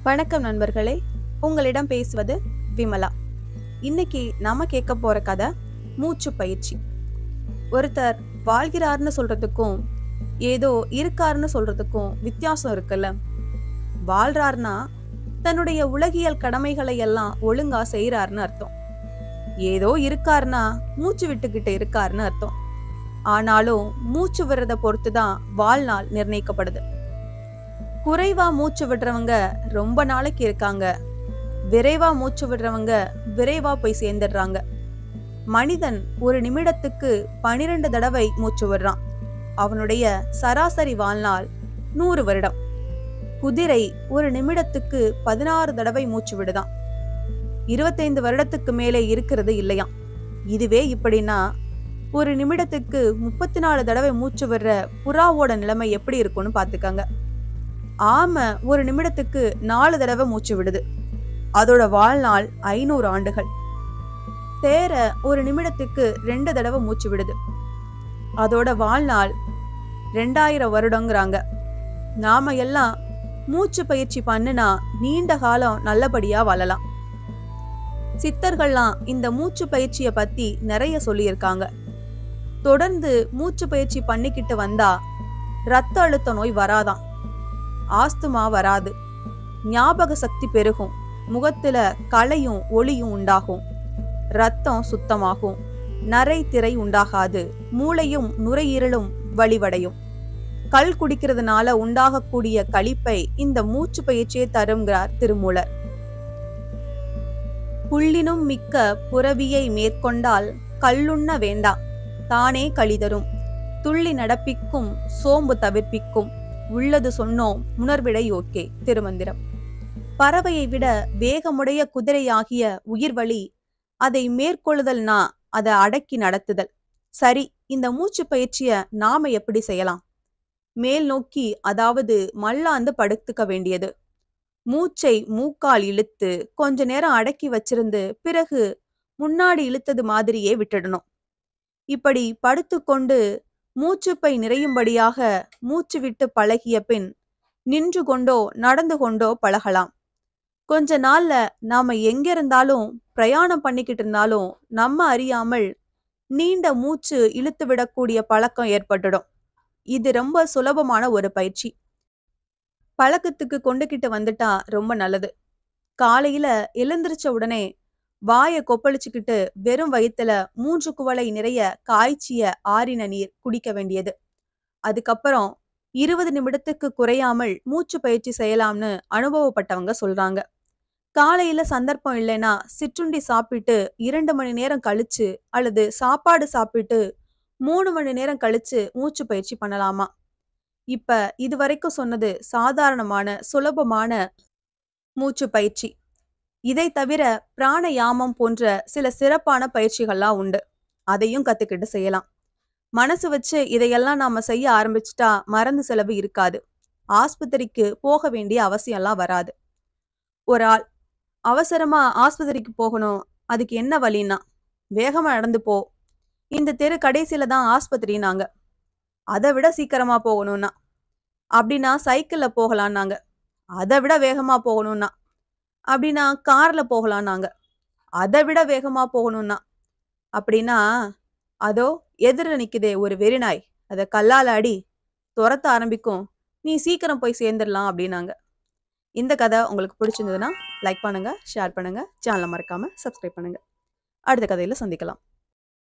வணக்கம் நண்பர்களே, உங்களிடம் பேசுவது விமலா. இன்னைக்கு நாம கேட்க போற கதை மூச்சு பயிற்சி. ஒருத்தர் வாழ்கிறார்னு சொல்றதுக்கும் ஏதோ இருக்காருன்னு சொல்றதுக்கும் வித்தியாசம் இருக்குல்ல. வாழ்றார்னா தன்னுடைய உலகியல் கடமைகளை எல்லாம் ஒழுங்கா செய்யறாருன்னு அர்த்தம். ஏதோ இருக்காருன்னா மூச்சு விட்டுக்கிட்டு இருக்காருன்னு அர்த்தம். ஆனாலும் மூச்சு விடுறத பொறுத்துதான் வாழ்நாள் நிர்ணயிக்கப்படுது. குறைவா மூச்சு விடுறவங்க ரொம்ப நாளைக்கு இருக்காங்க, விரைவா மூச்சு விடுறவங்க விரைவா போய் சேர்ந்துடுறாங்க. மனிதன் ஒரு நிமிடத்துக்கு 12 தடவை மூச்சு விடுறான். அவனுடைய சராசரி வாழ்நாள் 100 வருடம். குதிரை ஒரு நிமிடத்துக்கு 16 தடவை மூச்சு விடுதான். 25 வருடத்துக்கு மேலே இருக்கிறது இல்லையாம். இதுவே இப்படின்னா ஒரு நிமிடத்துக்கு 34 தடவை மூச்சு விடுற புறாவோட நிலைமை எப்படி இருக்கும்னு பாத்துக்கங்க. ஆமை ஒரு நிமிடத்துக்கு 4 தடவை மூச்சு விடுது. அதோட வாழ்நாள் 500 ஆண்டுகள். தேரை ஒரு நிமிடத்துக்கு 2 தடவை மூச்சு விடுது. அதோட வாழ்நாள் 2000 வருடங்கிறாங்க. நாம எல்லாம் மூச்சு பயிற்சி பண்ணுனா நீண்ட காலம் நல்லபடியா வாழலாம். சித்தர்கள்லாம் இந்த மூச்சு பயிற்சிய பத்தி நிறைய சொல்லியிருக்காங்க. தொடர்ந்து மூச்சு பயிற்சி பண்ணிக்கிட்டு வந்தா ரத்த அழுத்த நோய் வராதான், ஆஸ்துமா வராது, ஞாபக சக்தி பெருகும், முகத்துல களையும் ஒளியும் உண்டாகும், ரத்தம் சுத்தமாகும், நரை திரை உண்டாகாது, மூளையும் நுரையீரலும் வலிவடையும். கல் குடிக்கிறதுனால உண்டாகக்கூடிய களிப்பை இந்த மூச்சு பயிற்சியை தருங்கிறார் திருமூலர். புள்ளினும் மிக்க புறவியை மேற்கொண்டால் கல்லுண்ண வேண்டா, தானே களிதரும், துள்ளி நடப்பிக்கும் சோம்பு தவிர்ப்பிக்கும், உள்ளது சொன்னோம் உணர்விடை ஓகே. திருமந்திரம். பறவையை விட வேகமுடைய குதிரையாகிய உயிர்வழி அதை மேற்கொள்ளுதல்னா அதை அடக்கி நடத்துதல். சரி, இந்த மூச்சு பயிற்சிய நாம எப்படி செய்யலாம்? மேல் நோக்கி, அதாவது மல்லாந்து படுத்துக்க வேண்டியது. மூச்சை மூக்கால் இழுத்து கொஞ்ச நேரம் அடக்கி வச்சிருந்து பிறகு முன்னாடி இழுத்தது மாதிரியே விட்டுடணும். இப்படி படுத்துக்கொண்டு மூச்சுப்பை நிறையும்படியாக மூச்சு விட்டு பழகிய பின் நின்று கொண்டோ நடந்து கொண்டோ பழகலாம். கொஞ்ச நாள்ல நாம எங்க இருந்தாலும் பிரயாணம் பண்ணிக்கிட்டு இருந்தாலும் நம்ம அறியாமல் நீண்ட மூச்சு இழுத்து விடக்கூடிய பழக்கம் ஏற்பட்டுடும். இது ரொம்ப சுலபமான ஒரு பயிற்சி. பழக்கத்துக்கு கொண்டுகிட்டு வந்துட்டா ரொம்ப நல்லது. காலையில எழுந்திருச்ச உடனே வாயை கொப்பளிச்சுக்கிட்டு வெறும் வயித்துல 3 குவளை நிறைய காய்ச்சிய ஆறின நீர் குடிக்க வேண்டியது. அதுக்கப்புறம் 20 நிமிடத்துக்கு குறையாமல் மூச்சு பயிற்சி செய்யலாம்னு அனுபவப்பட்டவங்க சொல்றாங்க. காலையில சந்தர்ப்பம் இல்லைன்னா சிற்றுண்டி சாப்பிட்டு 2 மணி நேரம் கழிச்சு அல்லது சாப்பாடு சாப்பிட்டு 3 மணி நேரம் கழிச்சு மூச்சு பயிற்சி பண்ணலாமா. இப்ப இதுவரைக்கும் சொன்னது சாதாரணமான சுலபமான மூச்சு பயிற்சி. இதை தவிர பிராணயாமம் போன்ற சில சிறப்பான பயிற்சிகள்லாம் உண்டு. அதையும் கத்துக்கிட்டு செய்யலாம். மனசு வச்சு இதையெல்லாம் நாம செய்ய ஆரம்பிச்சுட்டா மருந்து செலவு இருக்காது. ஆஸ்பத்திரிக்கு போக வேண்டிய அவசியம்லாம் வராது. ஒரு ஆள் அவசரமா ஆஸ்பத்திரிக்கு போகணும், அதுக்கு என்ன வழின்னா, வேகமா நடந்து போ, இந்த தெரு கடைசியில தான் ஆஸ்பத்திரினாங்க. அதை விட சீக்கிரமா போகணும்னா, அப்படின்னா சைக்கிள்ல போகலான்னாங்க. அதை விட வேகமா போகணும்னா, அப்படின்னா கார்ல போகலான்னாங்க. அதை விட வேகமா போகணும்னா, அப்படின்னா அதோ எதிர நிக்குதே ஒரு வெறிநாய், அதை கல்லால அடி, துரத்த ஆரம்பிக்கும், நீ சீக்கிரம் போய் சேர்ந்துடலாம் அப்படின்னாங்க. இந்த கதை உங்களுக்கு பிடிச்சிருந்ததுன்னா லைக் பண்ணுங்க, ஷேர் பண்ணுங்க, சேனலை மறக்காம சப்ஸ்கிரைப் பண்ணுங்க. அடுத்த கதையில சந்திக்கலாம்.